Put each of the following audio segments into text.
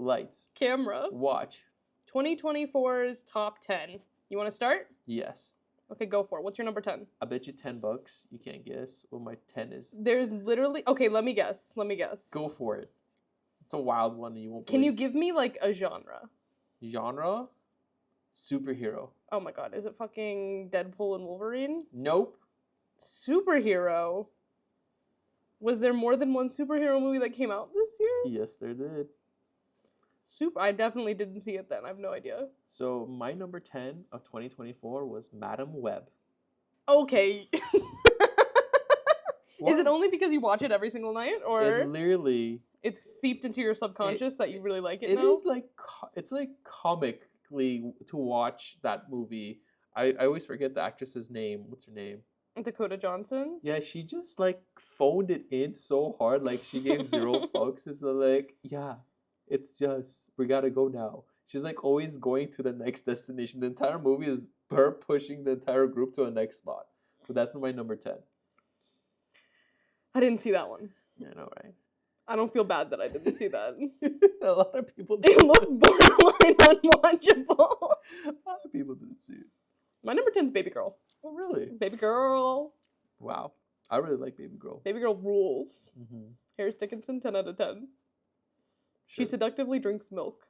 Lights. Camera. Watch. 2024's top 10. You want to start? Yes. Okay, go for it. What's your number 10? I bet you $10. You can't guess what my 10 is. There's literally... Okay, let me guess. Go for it. It's a wild one and you won't Can you believe. give me, like, a genre? Genre? Superhero. Oh my god, is it fucking Deadpool and Wolverine? Nope. Superhero? Was there more than one superhero movie that came out this year? Yes, there did. I definitely didn't see it then. I have no idea. So my number 10 of 2024 was Madam Web. Okay. What? Is it only because you watch it every single night, or It literally... it's seeped into your subconscious that you really like it now? It is like... It's like comically to watch that movie. I always forget the actress's name. What's her name? Dakota Johnson? Yeah, she just like phoned it in so hard. Like she gave zero fucks. It's like, yeah, it's just, we gotta go now. She's like always going to the next destination. The entire movie is her pushing the entire group to a next spot. But that's my number 10. I didn't see that one. Yeah, I know, right? I don't feel bad that I didn't see that. A lot of people They didn't look borderline unwatchable. A lot of people didn't see it. My number 10 is Baby Girl. Oh, really? Baby Girl. Wow. I really like Baby Girl. Baby Girl rules. Mm-hmm. Harris Dickinson, 10 out of 10. She Sure. seductively drinks milk.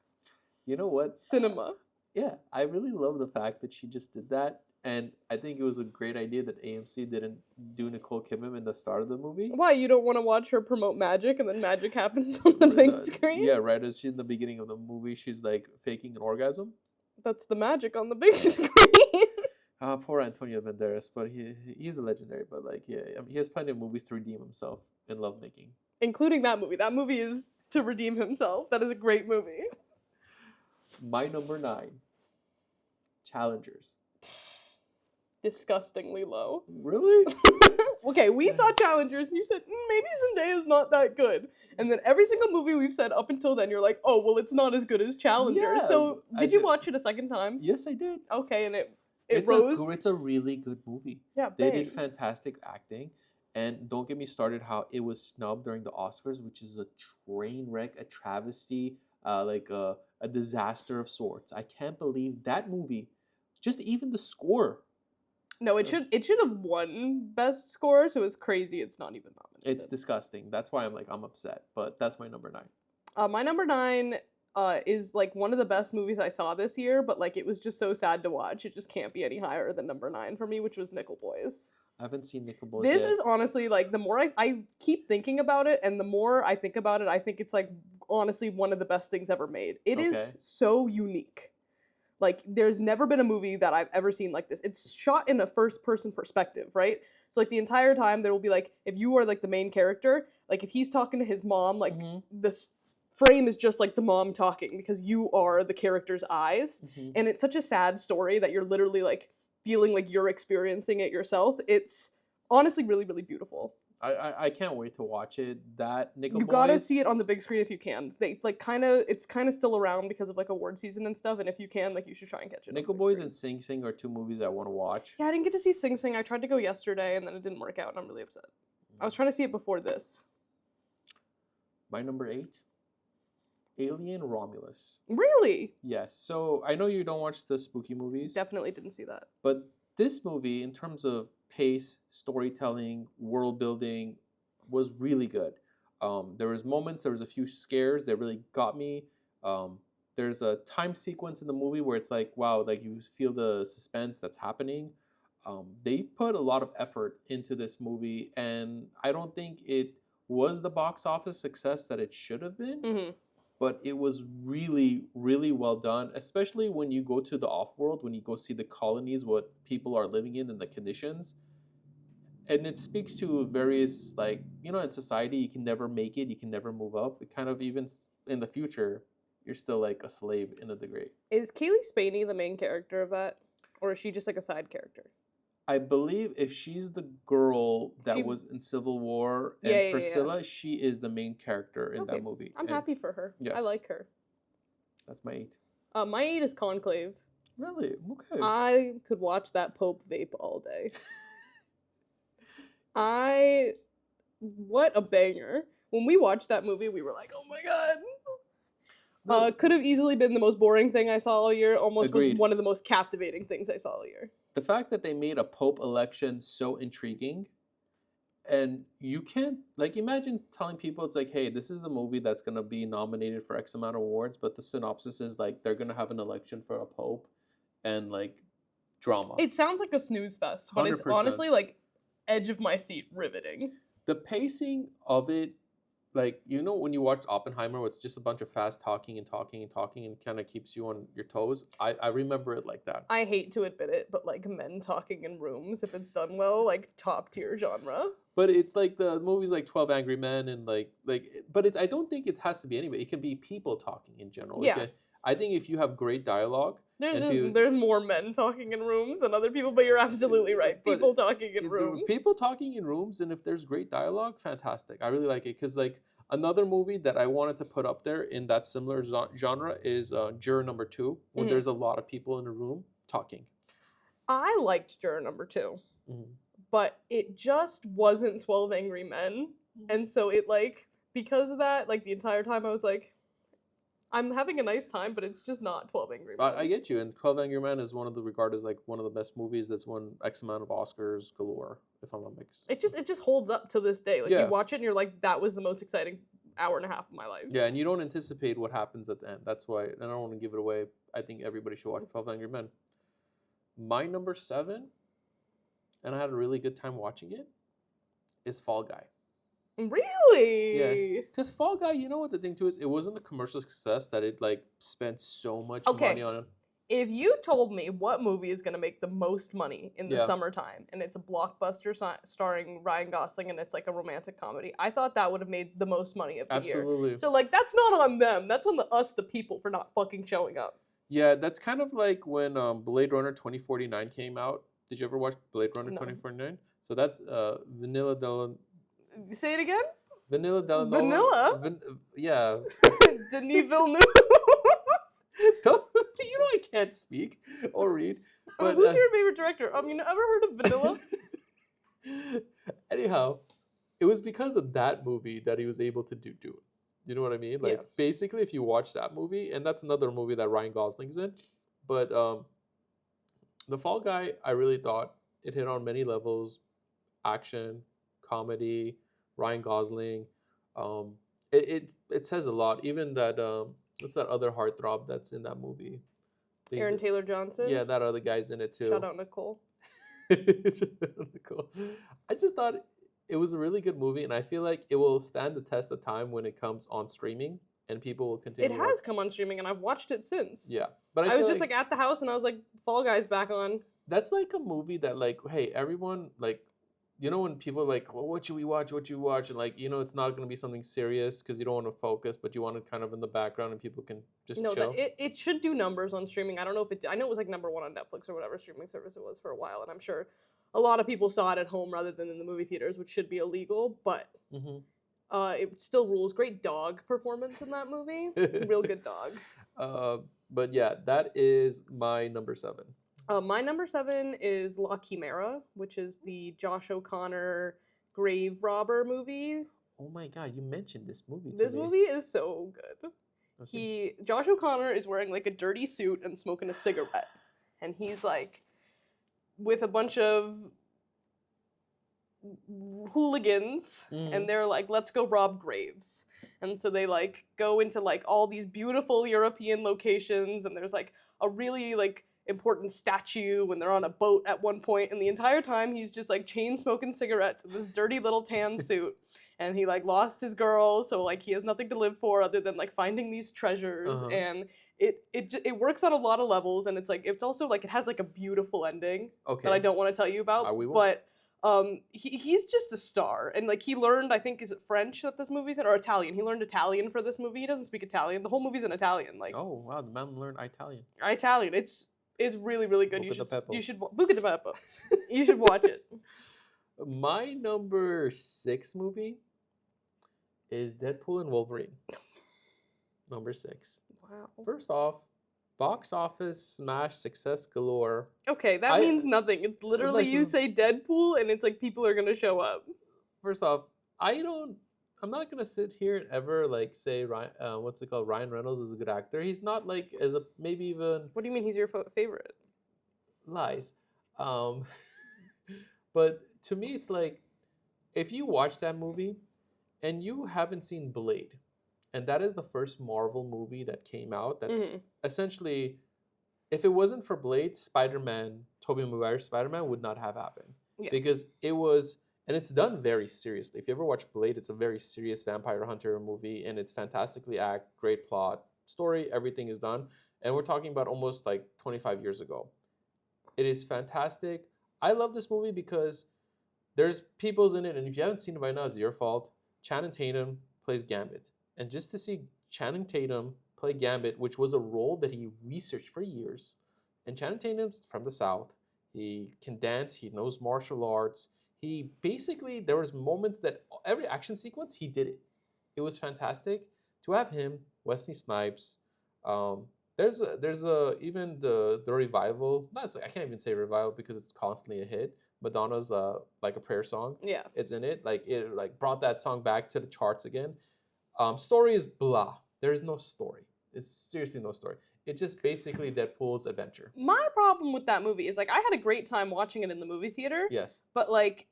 You know what? Cinema. Yeah, I really love the fact that she just did that. And I think it was a great idea that AMC didn't do Nicole Kidman in the start of the movie. Why, you don't want to watch her promote magic and then magic happens on the big screen? Yeah, right as she in the beginning of the movie, she's like faking an orgasm. That's the magic on the big screen. Poor Antonio Banderas, but he's a legendary. But like, yeah, I mean, he has plenty of movies to redeem himself in lovemaking. Including that movie. That movie is to redeem himself. That is a great movie. My number 9, Challengers. Disgustingly low. Really? Okay, we saw Challengers and you said, maybe Zendaya's not that good. And then every single movie we've said up until then, you're like, oh, well, it's not as good as Challengers. Yeah, So, I did you did. watch it a second time? Yes, I did. Okay, and it It's rose? it's a really good movie. Yeah, They did thanks. fantastic acting. And don't get me started how it was snubbed during the Oscars, which is a train wreck, a travesty, like a disaster of sorts. I can't believe that movie, just even the score. No, it should have won Best Score, so it's crazy it's not even nominated. It's disgusting. That's why I'm upset. But that's my number 9. My number 9 is like one of the best movies I saw this year, but like it was just so sad to watch. It just can't be any higher than number 9 for me, which was Nickel Boys. I haven't seen Nickel Boys This yet. is honestly like the more I keep thinking about it, and the more I think about it, I think it's like honestly one of the best things ever made. It is Okay. so unique. Like there's never been a movie that I've ever seen like this. It's shot in a first person perspective, right? So like the entire time there will be like, if you are like the main character, like if he's talking to his mom, like this frame is just like the mom talking because you are the character's eyes. Mhm. And it's such a sad story that you're literally like feeling like you're experiencing it yourself. It's honestly really, really beautiful. I can't wait to watch it. That Nickel You Boys. gotta see it on the big screen if you can. They like it's kind of still around because of like award season and stuff. And if you can, like you should try and catch it. Nickel Boys and Sing Sing are 2 movies I want to watch. Yeah, I didn't get to see Sing Sing. I tried to go yesterday and then it didn't work out, and I'm really upset. I was trying to see it before this. My number 8, Alien Romulus. Really? Yes. So I know you don't watch the spooky movies, Definitely didn't see that. but this movie, in terms of pace, storytelling, world building, was really good. There was moments, there was a few scares that really got me. There's a time sequence in the movie where it's like, wow, like you feel the suspense that's happening. They put a lot of effort into this movie, and I don't think it was the box office success that it should have been. Mm-hmm. But it was really, really well done, especially when you go to the off-world, when you go see the colonies, what people are living in and the conditions. And it speaks to various, like, you know, in society, you can never make it, you can never move up. It kind of even in the future, you're still like a slave in a degree. Is Kaylee Spaney the main character of that? Or is she just like a side character? I believe if she's the girl that She- was in Civil War and Yeah. Priscilla, she is the main character in Okay. that movie. I'm And happy for her. Yes. I like her. That's my 8. My 8 is Conclave. Really? Okay. I could watch that Pope vape all day. What a banger. When we watched that movie, we were like, oh my god. No, Could have easily been the most boring thing I saw all year. Almost was agreed. one of the most captivating things I saw all year. The fact that they made a Pope election so intriguing, and you can't like imagine telling people it's like, hey, this is a movie that's gonna be nominated for X amount of awards, but the synopsis is like they're gonna have an election for a Pope, and like drama. It sounds like a snooze fest, but it's 100%. honestly like edge of my seat riveting. The pacing of it, like when you watch Oppenheimer, where it's just a bunch of fast talking and talking and talking and kind of keeps you on your toes. I remember it like that. I hate to admit it, but like men talking in rooms, if it's done well, like top tier genre. But it's like the movies like 12 Angry Men and but I don't think it has to be anybody. It can be people talking in general. Yeah. I think if you have great dialogue, There's more men talking in rooms than other people, but you're absolutely right. But People talking in rooms. People talking in rooms, and if there's great dialogue, fantastic. I really like it because like another movie that I wanted to put up there in that similar genre is Juror Number 2, when there's a lot of people in a room talking. I liked Juror Number 2, but it just wasn't 12 Angry Men, and so it like because of that, like the entire time I was like, I'm having a nice time, but it's just not 12 Angry Men. I get you, and 12 Angry Men is regarded as like one of the best movies that's won X amount of Oscars galore, if I'm not mistaken. It just holds up to this day. Like you watch it and you're like, that was the most exciting hour and a half of my life. Yeah, and you don't anticipate what happens at the end. That's why, and I don't want to give it away. I think everybody should watch 12 Angry Men. My number 7, and I had a really good time watching it, is Fall Guy. Really? Yes, because Fall Guy, you know what the thing too is, it wasn't a commercial success that it like spent so much money on it. If you told me what movie is going to make the most money in the summertime, and it's a blockbuster starring Ryan Gosling, and it's like a romantic comedy, I thought that would have made the most money of the year. Absolutely. So like that's not on them. That's on us, the people, for not fucking showing up. Yeah, that's kind of like when Blade Runner 2049 came out. Did you ever watch Blade Runner 2049? So that's Vanilla Del. Say it again? Vanilla Del. Vanilla? Yeah. Denis Villeneuve. You know I can't speak or read. But, who's your favorite director? You ever heard of Vanilla? Anyhow, it was because of that movie that he was able to do it. You know what I mean? Like basically, if you watch that movie, and that's another movie that Ryan Gosling's in, but The Fall Guy, I really thought it hit on many levels: action, comedy, Ryan Gosling. It says a lot. Even that what's that other heartthrob that's in that movie? Aaron Taylor Johnson. Yeah, that other guy's in it too. Shout out Nicole. Nicole. I just thought it was a really good movie, and I feel like it will stand the test of time when it comes on streaming, and people will continue. It has come on streaming, and I've watched it since. Yeah, but I was just like at the house, and I was like, Fall Guy's back on. That's like a movie that like, hey, everyone like. You know when people are like, well, what should we watch? What should we watch? And like, it's not going to be something serious because you don't want to focus, but you want it kind of in the background and people can just chill. It should do numbers on streaming. I don't know if it. I know it was like number 1 on Netflix or whatever streaming service it was for a while, and I'm sure a lot of people saw it at home rather than in the movie theaters, which should be illegal. But it still rules. Great dog performance in that movie. Real good dog. But yeah, that is my number 7. My number 7 is La Chimera, which is the Josh O'Connor grave robber movie. Oh my god, you mentioned this movie. This movie is so good. Okay. Josh O'Connor is wearing like a dirty suit and smoking a cigarette, and he's like with a bunch of hooligans, and they're like, let's go rob graves. And so they like go into like all these beautiful European locations, and there's like a really like important statue when they're on a boat at one point, and the entire time he's just like chain smoking cigarettes in this dirty little tan suit, and he like lost his girl, so like he has nothing to live for other than like finding these treasures. And it works on a lot of levels, and it's also like it has like a beautiful ending that I don't want to tell you about, but he's just a star, and like he learned, I think, is it French that this movie's in, or Italian? He learned Italian for this movie. He doesn't speak Italian. The whole movie's in Italian. Like, oh wow, the man learned Italian. It's really, really good. You should Buca di Beppo. You should watch it. My number 6 movie is Deadpool and Wolverine. Number 6. Wow. First off, box office smash success galore. Okay, that means nothing. It's literally you say Deadpool and it's like people are gonna show up. First off, I don't I'm not gonna sit here and ever like say Ryan, what's it called? Ryan Reynolds is a good actor. He's not like as a maybe even What do you mean he's your favorite? lies. Um, but to me, it's like if you watch that movie and you haven't seen Blade, and that is the first Marvel movie that came out. That's essentially, if it wasn't for Blade, Spider-Man, Tobey Maguire's Spider-Man would not have happened Yeah. because it was, and it's done very seriously. If you ever watch Blade, it's a very serious vampire hunter movie, and it's fantastically acted, great plot, story, everything is done, and we're talking about almost like 25 years ago. It is fantastic. I love this movie because there's people's in it, and if you haven't seen it by now, it's your fault. Channing Tatum plays Gambit, and just to see Channing Tatum play Gambit, which was a role that he researched for years, and Channing Tatum's from the South. He can dance. He knows martial arts. He basically there was moments that every action sequence he did it. It was fantastic to have him, Wesley Snipes. Um, there's even the revival. That's I can't even say revival because it's constantly a hit. Madonna's like a prayer song. Yeah. It's in it. Like it like brought that song back to the charts again. Story is blah. There is no story. It's seriously no story. It's just basically Deadpool's adventure. My problem with that movie is like I had a great time watching it in the movie theater. Yes. But like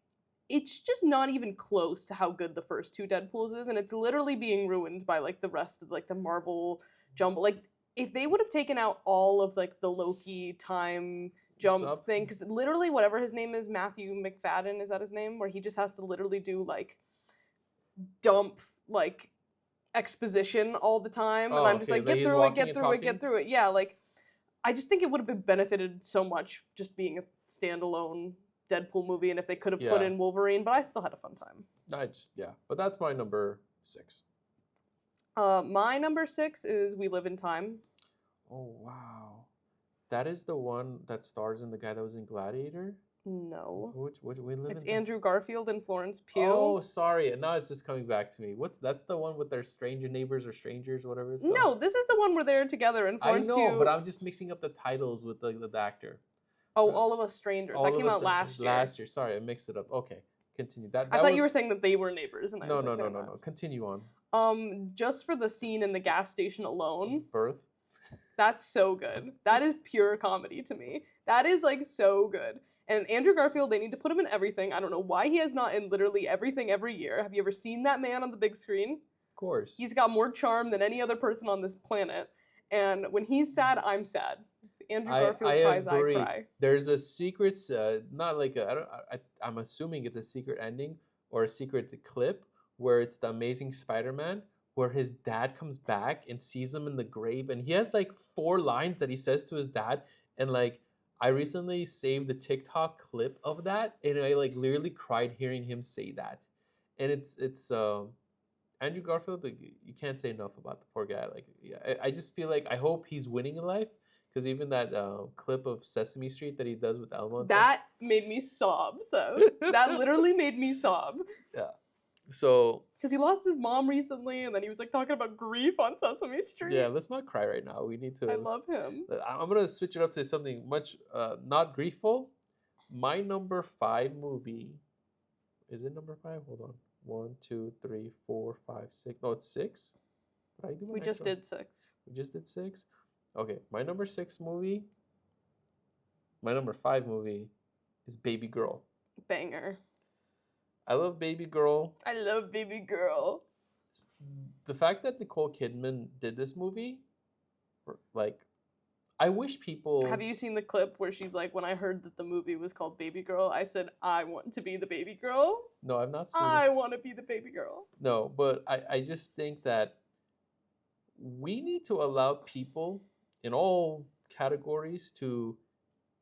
it's just not even close to how good the first two Deadpools is, and it's literally being ruined by like the rest of like the Marvel jumble. Like if they would have taken out all of like the Loki time jump thing, because literally whatever his name is, Matthew McFadden, is that his name? Where he just has to literally do like dump like exposition all the time, and I'm just like get through it. Yeah, like I just think it would have been benefited so much just being a standalone Deadpool movie, and if they could have put in Wolverine, but I still had a fun time. But that's my number 6. My number 6 is We Live in Time. Oh wow, that is the one that stars in the guy that was in Gladiator. No. Which We Live it's in Andrew Garfield and Florence Pugh. Oh, sorry. Now it's just coming back to me. That's the one with their stranger neighbors or strangers, whatever it's called? No, this is the one where they're together and Florence Pugh. I know, but I'm just mixing up the titles with the actor. Oh, All of Us Strangers. That came out last year. Last year. Sorry, I mixed it up. Okay, continue. That I thought you were saying that they were neighbors. And no. Continue on. Just for the scene in the gas station alone. Birth. That's so good. That is pure comedy to me. That is like so good. And Andrew Garfield, they need to put him in everything. I don't know why he has not in literally everything every year. Have you ever seen that man on the big screen? Of course. He's got more charm than any other person on this planet. And when he's sad, I'm sad. Andrew Garfield cries, I cry. There's a secret, not like I'm assuming it's a secret ending or a secret clip where it's the Amazing Spider-Man, where his dad comes back and sees him in the grave, and he has like 4 lines that he says to his dad, and like I recently saved the TikTok clip of that, and I like literally cried hearing him say that, and it's Andrew Garfield. Like, you can't say enough about the poor guy. Like, yeah, I just feel like I hope he's winning in life. Because even that clip of Sesame Street that he does with Elmo, that made me sob. So that literally made me sob. Yeah. So. Because he lost his mom recently, and then he was like talking about grief on Sesame Street. Yeah, let's not cry right now. We need to. I love him. I'm gonna switch it up to something much not griefful. My number 5 movie. Is it number 5? Hold on. 1, 2, 3, 4, 5, 6. No, it's 6. We just did 6. We just did 6. Okay, my number 6 movie. My number 5 movie is Baby Girl. Banger. I love Baby Girl. I love Baby Girl. The fact that Nicole Kidman did this movie, like, I wish people... Have you seen the clip where she's like, when I heard that the movie was called Baby Girl, I said, I want to be the baby girl? No, I've not seen it. I want to be the baby girl. No, but I just think that we need to allow people in all categories to,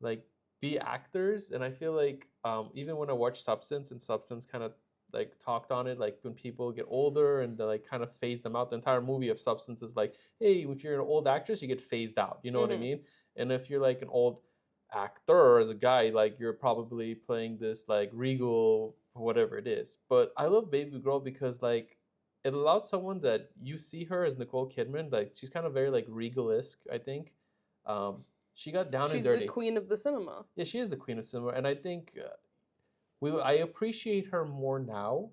like, be actors. And I feel like even when I watch Substance, and Substance kind of like talked on it, like when people get older and they like kind of phase them out. The entire movie of Substance is like, hey, if you're an old actress, you get phased out. You know what I mean? And if you're like an old actor as a guy, like you're probably playing this like regal, whatever it is. But I love Baby Girl because like it allowed someone that you see her as Nicole Kidman, like she's kind of very like regal-esque, I think. She got down and dirty. She's the queen of the cinema. Yeah, she is the queen of cinema, and I think I appreciate her more now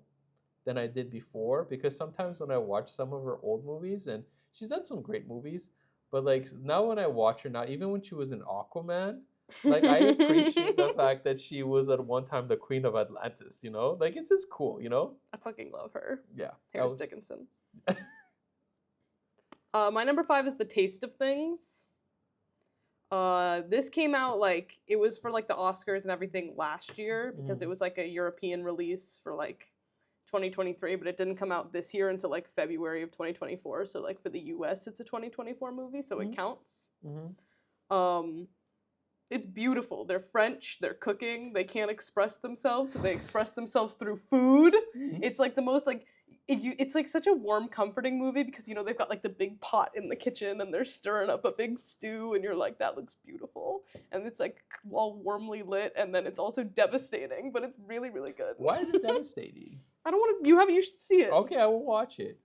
than I did before, because sometimes when I watch some of her old movies, and she's done some great movies, but like now when I watch her now, even when she was in Aquaman, like I appreciate the fact that she was at one time the queen of Atlantis, you know? Like it's just cool, you know? I fucking love her. Yeah. Harris Dickinson. My number 5 is The Taste of Things. This came out like it was for like the Oscars and everything last year, because it was like a European release for like 2023, but it didn't come out this year until like February of 2024. So like for the US, it's a 2024 movie, so it counts. It's beautiful. They're French. They're cooking. They can't express themselves, so they express themselves through food. It's like the most like it's like such a warm, comforting movie, because you know they've got like the big pot in the kitchen and they're stirring up a big stew, and you're like, that looks beautiful, and it's like all warmly lit, and then it's also devastating, but it's really, really good. Why is it devastating? I don't want to. You should see it. Okay, I will watch it.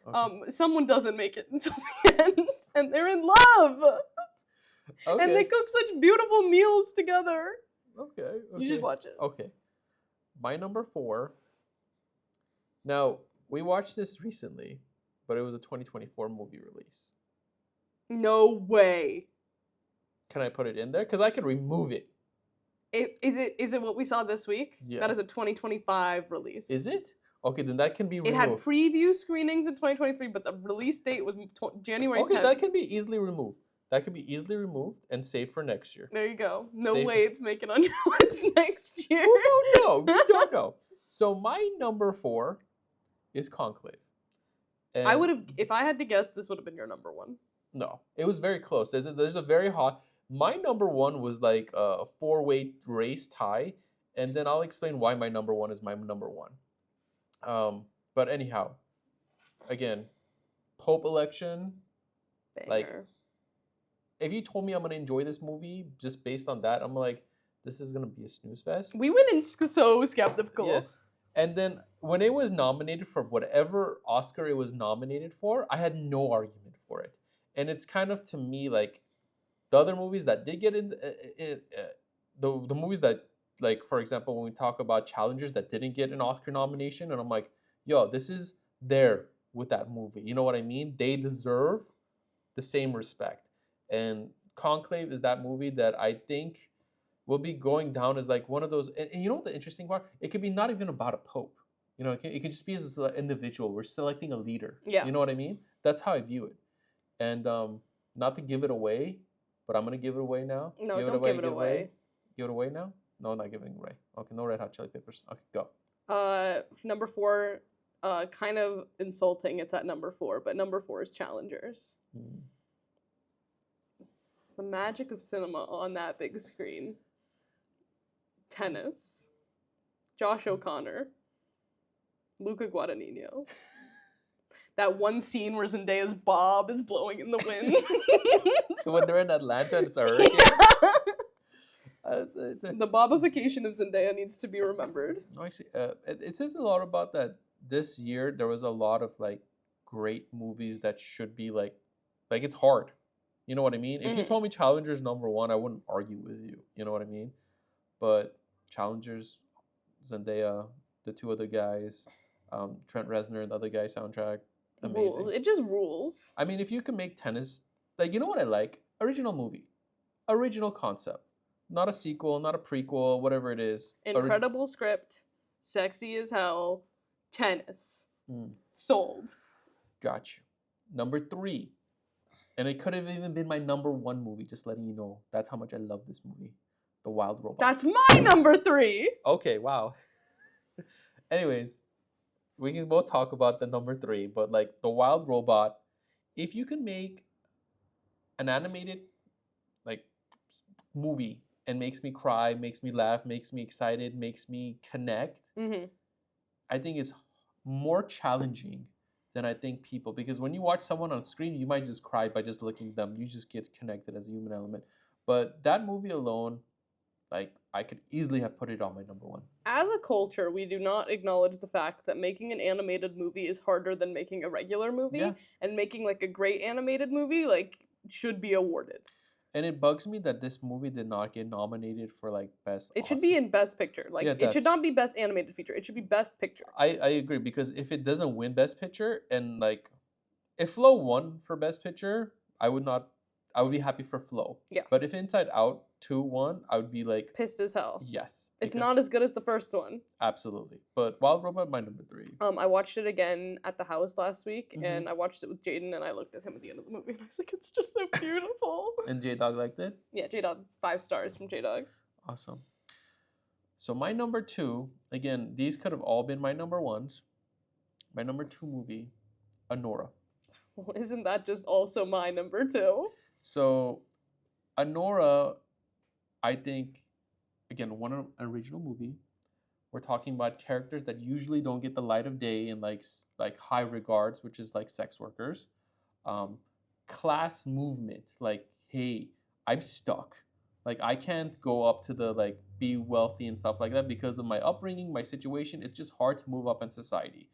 Okay. Someone doesn't make it until the end, and they're in love. Okay. And they cook such beautiful meals together. Okay. You should watch it. Okay. My number 4. Now, we watched this recently, but it was a 2024 movie release. No way. Can I put it in there? Because I could remove it. Is it what we saw this week? Yes. That is a 2025 release. Is it? Okay, then that can be removed. It had preview screenings in 2023, but the release date was January 10th. Okay, that can be easily removed. That could be easily removed and saved for next year. There you go. No way it's making on your list next year. Oh, no, you don't know. So my number 4 is Conclave. And I would have, if I had to guess, this would have been your number 1. No, it was very close. There's a very hot. My number 1 was like a 4-way race tie, and then I'll explain why my number 1 is my number 1. But anyhow, again, Pope election, Banger. like. If you told me I'm gonna enjoy this movie just based on that, I'm like, this is gonna be a snooze fest. We went in so skeptical. Yes. And then when it was nominated for whatever Oscar it was nominated for, I had no argument for it. And it's kind of, to me, like the other movies that did get in, the movies that, like, for example, when we talk about challengers that didn't get an Oscar nomination, and I'm like, yo, this is there with that movie. You know what I mean? They deserve the same respect. And Conclave is that movie that I think will be going down as like one of those. And you know what the interesting part? It could be not even about a pope. You know, it could just be as an individual. We're selecting a leader. Yeah. You know what I mean? That's how I view it. And not to give it away, but I'm gonna give it away now. No, don't give it away. Give it away now? No, I'm not giving it away. Okay, no Red Hot Chili Peppers. Okay, go. Number 4, kind of insulting. It's at number 4, but number 4 is Challengers. The magic of cinema on that big screen. Tennis. Josh O'Connor. Luca Guadagnino. That one scene where Zendaya's bob is blowing in the wind. So when they're in Atlanta and it's a hurricane? The bobification of Zendaya needs to be remembered. Actually, it says a lot about that this year. There was a lot of like great movies that should be like it's hard. You know what I mean? If you told me Challengers number 1, I wouldn't argue with you. You know what I mean? But Challengers, Zendaya, the 2 other guys, Trent Reznor, the other guy soundtrack, amazing. Rules. It just rules. I mean, if you can make tennis, like, you know what I like? Original movie. Original concept. Not a sequel, not a prequel, whatever it is. Incredible script. Sexy as hell. Tennis. Sold. Got you. Number 3. And it could have even been my number 1 movie, just letting you know. That's how much I love this movie. The Wild Robot. That's my number 3! Okay, wow. Anyways, we can both talk about the number 3, but like The Wild Robot, if you can make an animated like movie and makes me cry, makes me laugh, makes me excited, makes me connect, I think it's more challenging than I think people, because when you watch someone on screen, you might just cry by just looking at them. You just get connected as a human element. But that movie alone, like, I could easily have put it on my number 1. As a culture, we do not acknowledge the fact that making an animated movie is harder than making a regular movie, and making like a great animated movie like should be awarded. And it bugs me that this movie did not get nominated for like best It should Oscar. be in Best Picture. Like, Yeah, it should that's- not be Best Animated Feature. It should be Best Picture. I agree, because if it doesn't win best picture, and like if Flow won for best picture, I would be happy for Flow. Yeah. But if Inside Out 2 won, I would be like Pissed as hell. yes. It's because- not as good as the first one. absolutely. But Wild Robot, my number 3. I watched it again at the house last week, Mhm. and I watched it with Jaden, and I looked at him at the end of the movie, and I was like, it's just so beautiful. And J Dog liked it. Yeah, J-Dog, 5 stars from J-Dog. Awesome. So my number 2, again, these could have all been my number 1s. My number 2 movie, Anora. Well, isn't that just also my number 2? So Anora, I think, again, one original movie. We're talking about characters that usually don't get the light of day in like high regards, which is like sex workers. Class movement, like, hey, I'm stuck. Like, I can't go up to the like be wealthy and stuff like that because of my upbringing, my situation. It's just hard to move up in society.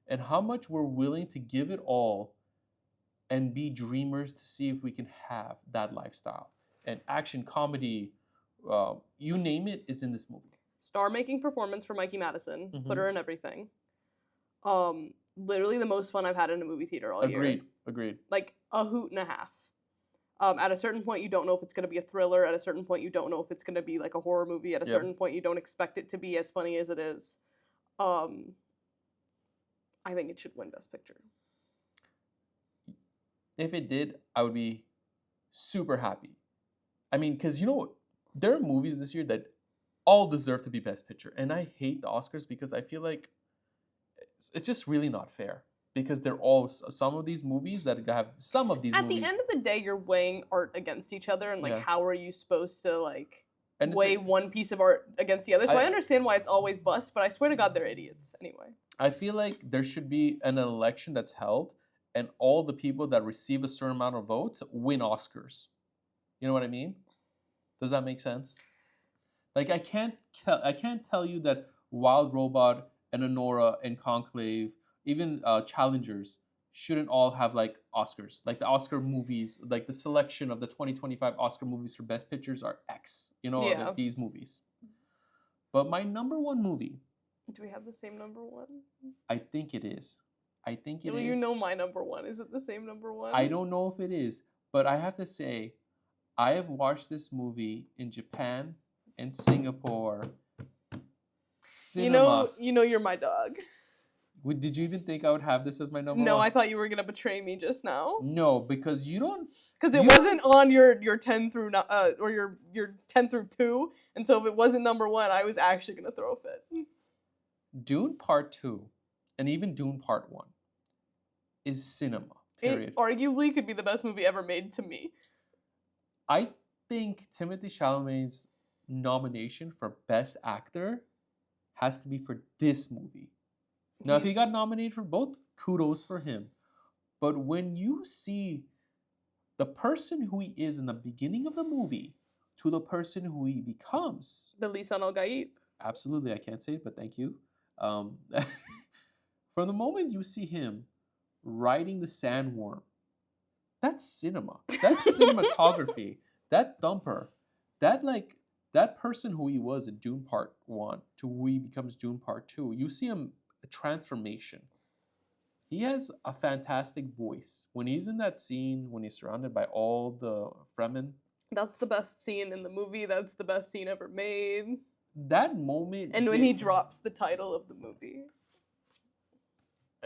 And how much we're willing to give it all and be dreamers to see if we can have that lifestyle. And action, comedy, you name it, is in this movie. Star-making performance for Mikey Madison. Mhm. Put her in everything. Literally the most fun I've had in a movie theater all year. Agreed. Like a hoot and a half. At a certain point, you don't know if it's going to be a thriller. At a certain point, you don't know if it's going to be like a horror movie. At a Yep. certain point, you don't expect it to be as funny as it is. I think it should win Best Picture. If it did, I would be super happy. I mean, because there are movies this year that all deserve to be Best Picture. And I hate the Oscars because I feel like it's just really not fair. Because they're all, some of these movies that have, some of these At movies. the end of the day, you're weighing art against each other, and like, Yeah. how are you supposed to like And it's weigh one piece of art against the other? So I I- understand why it's always bust, but I swear to God, they're idiots anyway. I feel like there should be an election that's held, and all the people that receive a certain amount of votes win Oscars. You know what I mean? Does that make sense? Like, I can't tell you that Wild Robot and Anora and Conclave, even Challengers, shouldn't all have like Oscars. Like the Oscar movies, like the selection of the 2025 Oscar movies for Best Pictures are X. Yeah. These movies. But my number 1 movie, Do we have the same number one? I think it is. Well, you know my number one. Is it the same number one? I don't know if it is, but I have to say, I have watched this movie in Japan and Singapore. Cinema. You know you're my dog. Did you even think I would have this as my number No, one? I thought you were gonna betray me just now. No, because you don't. Because it You- wasn't on your 10 through or your 10 through 2, and so if it wasn't number 1, I was actually gonna throw a fit. Dune Part 2 and even Dune Part 1 is cinema, period. It arguably could be the best movie ever made to me. I think Timothée Chalamet's nomination for Best Actor has to be for this movie. Now, if he got nominated for both, kudos for him. But when you see the person who he is in the beginning of the movie to the person who he becomes, The Lisan Al Gaib. absolutely, I can't say it, but thank you. From the moment you see him riding the sandworm, that's cinema. That's cinematography. That thumper, that person who he was in Dune Part 1 to who he becomes Dune Part 2, you see him a transformation. He has a fantastic voice. When he's in that scene, when he's surrounded by all the Fremen, That's the best scene in the movie. That's the best scene ever made. that moment. And when he drops the title of the movie.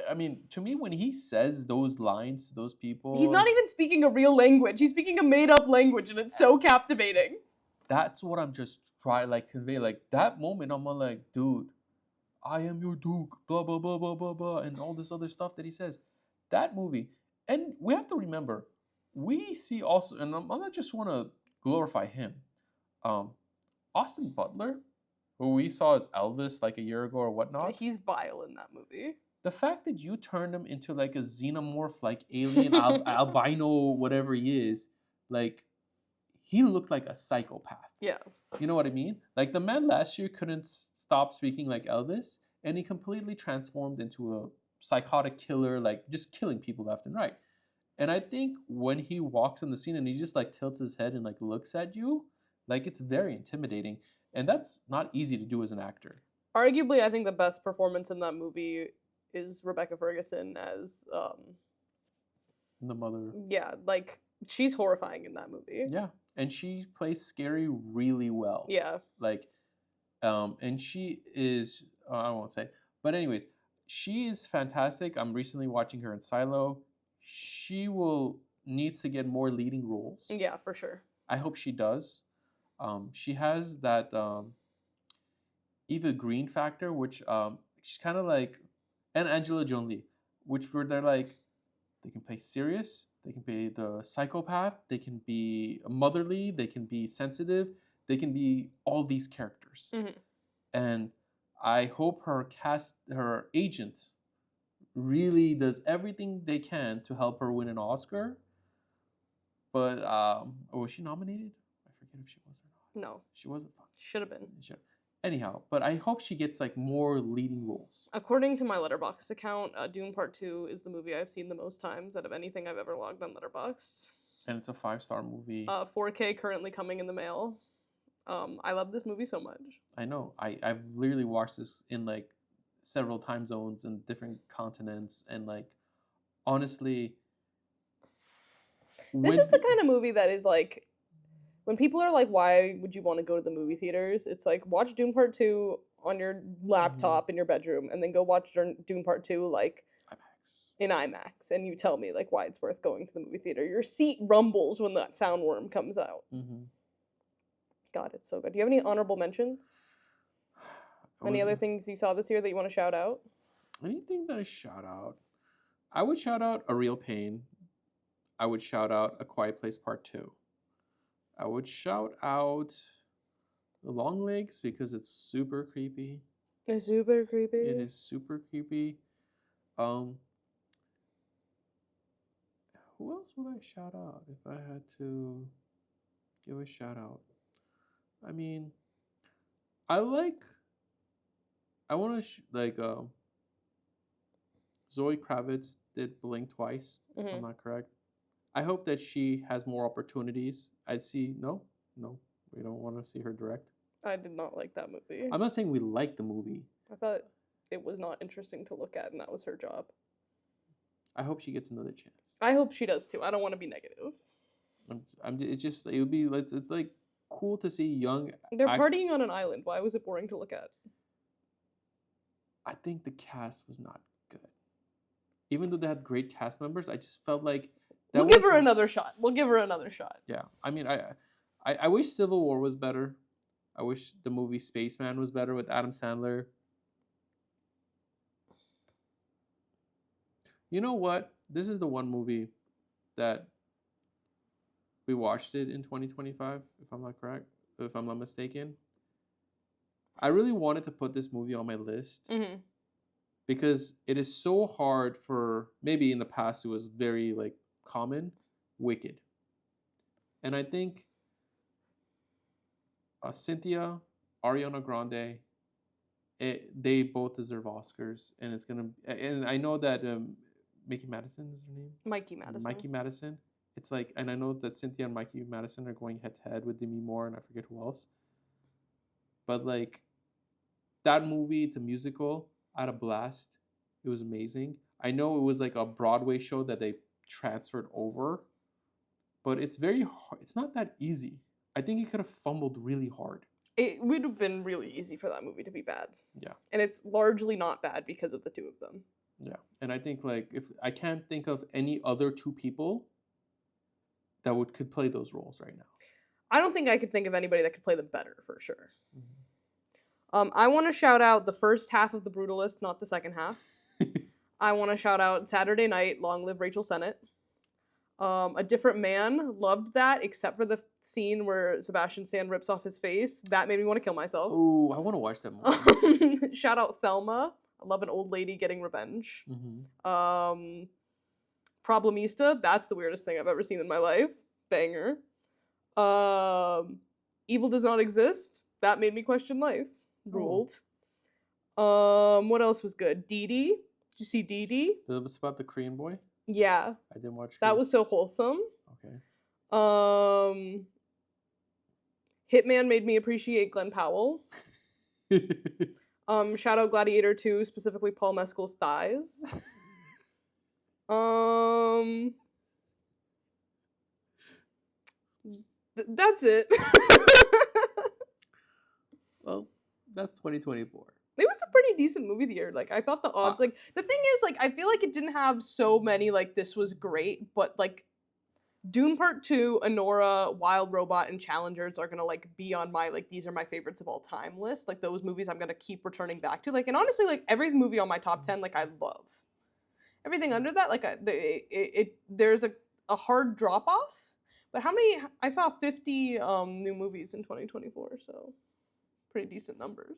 I mean, to me, when he says those lines to those people, He's not even speaking a real language. He's speaking a made-up language, and it's so captivating. That's what I'm just trying like convey. Like that moment, I'm like, dude, I am your duke, blah blah blah blah blah blah, and all this other stuff that he says. That movie, and we have to remember, we see also, and I'm not just want to glorify him. Austin Butler, who we saw as Elvis like a year ago or whatnot. He's vile in that movie. The fact that you turned him into like a xenomorph, like alien albino, whatever he is, like he looked like a psychopath. Yeah. You know what I mean? Like the man last year couldn't stop speaking like Elvis, and he completely transformed into a psychotic killer, like just killing people left and right. And I think when he walks in the scene and he just like tilts his head and like looks at you, like it's very intimidating. And that's not easy to do as an actor. Arguably, I think the best performance in that movie is Rebecca Ferguson as The mother. yeah, like she's horrifying in that movie. Yeah. And she plays scary really well. Yeah. Like, and she is, I won't say, but anyways, she is fantastic. I'm recently watching her in Silo. She needs to get more leading roles. Yeah, for sure. I hope she does. She has that Eva Green factor, which she's kind of like, and Angela Jolie, which where they're like, they can play serious, they can be the psychopath, they can be motherly, they can be sensitive, they can be all these characters. Mhm. And I hope her agent really does everything they can to help her win an Oscar. But was she nominated? I forget if she was or not. No, She wasn't. should have been. Sure. Anyhow, but I hope she gets like more leading roles. According to my Letterboxd account, Dune Part 2 is the movie I've seen the most times out of anything I've ever logged on Letterboxd. And it's a 5-star movie. 4K currently coming in the mail. I love this movie so much. I know. I've literally watched this in like several time zones and different continents, and like honestly, This is the kind of movie that is like, when people are like, why would you want to go to the movie theaters? It's like, watch Dune Part 2 on your laptop in your bedroom, and then go watch Dune Part 2 like in IMAX, and you tell me like why it's worth going to the movie theater. Your seat rumbles when that soundworm comes out. Mm-hmm. God, it's so good. Do you have any honorable mentions? Any other things you saw this year that you want to shout out? Anything that I shout out? I would shout out A Real Pain. I would shout out A Quiet Place Part 2. I would shout out The Long Legs because it's super creepy. It's super creepy. It is super creepy. Who else would I shout out if I had to give a shout out? I mean, I want to Zoe Kravitz did Blink twice, if I'm not correct. I hope that she has more opportunities. No, we don't want to see her direct. I did not like that movie. I'm not saying we like the movie. I thought it was not interesting to look at, and that was her job. I hope she gets another chance. I hope she does too. I don't want to be negative. It's like cool to see young. They're partying on an island. Why was it boring to look at? I think the cast was not good. Even though they had great cast members, I just felt like we'll give her another shot. Yeah, I mean, I wish Civil War was better. I wish the movie Spaceman was better with Adam Sandler. You know what? This is the one movie that we watched it in 2025, if I'm not mistaken. I really wanted to put this movie on my list because it is so hard for, maybe in the past it was very like common, Wicked. And I think Cynthia, Ariana Grande, they both deserve Oscars, and I know that Mikey Madison is her name. Mikey Madison. It's like, and I know that Cynthia and Mikey Madison are going head to head with Demi Moore, and I forget who else. But like, that movie, it's a musical. I had a blast. It was amazing. I know it was like a Broadway show that they transferred over, but it's very hard. It's not that easy. I think it could have fumbled really hard. It would have been really easy for that movie to be bad. Yeah. And it's largely not bad because of the two of them. Yeah. And I think like, if I can't think of any other two people that could play those roles right now. I don't think I could think of anybody that could play them better, for sure. I want to shout out the first half of The Brutalist, not the second half. I want to shout out Saturday Night, Long Live Rachel Sennett. A Different Man, loved that, except for the scene where Sebastian Stan rips off his face. That made me want to kill myself. Oh, I want to watch that movie. Shout out Thelma. I love an old lady getting revenge. Problemista, that's the weirdest thing I've ever seen in my life. Banger. Evil Does Not Exist. That made me question life. Ruled. What else was good? Dee Dee. Did you see Dee Dee? It's about the Korean boy? Yeah, I didn't watch. that was so wholesome. Okay. Hitman made me appreciate Glenn Powell. Shadow Gladiator 2, specifically Paul Mescal's thighs. That's it. Well, that's 2024. It was a pretty decent movie the year. Like, I thought the odds, like, the thing is, like, I feel like it didn't have so many, like, this was great, but, like, Dune Part 2, Anora, Wild Robot, and Challengers are gonna, like, be on my, like, these are my favorites of all time list. Like, those movies I'm gonna keep returning back to. Like, and honestly, like, every movie on my top 10, like, I love. Everything under that, like, there's a hard drop off. But how many? I saw 50 new movies in 2024, so pretty decent numbers.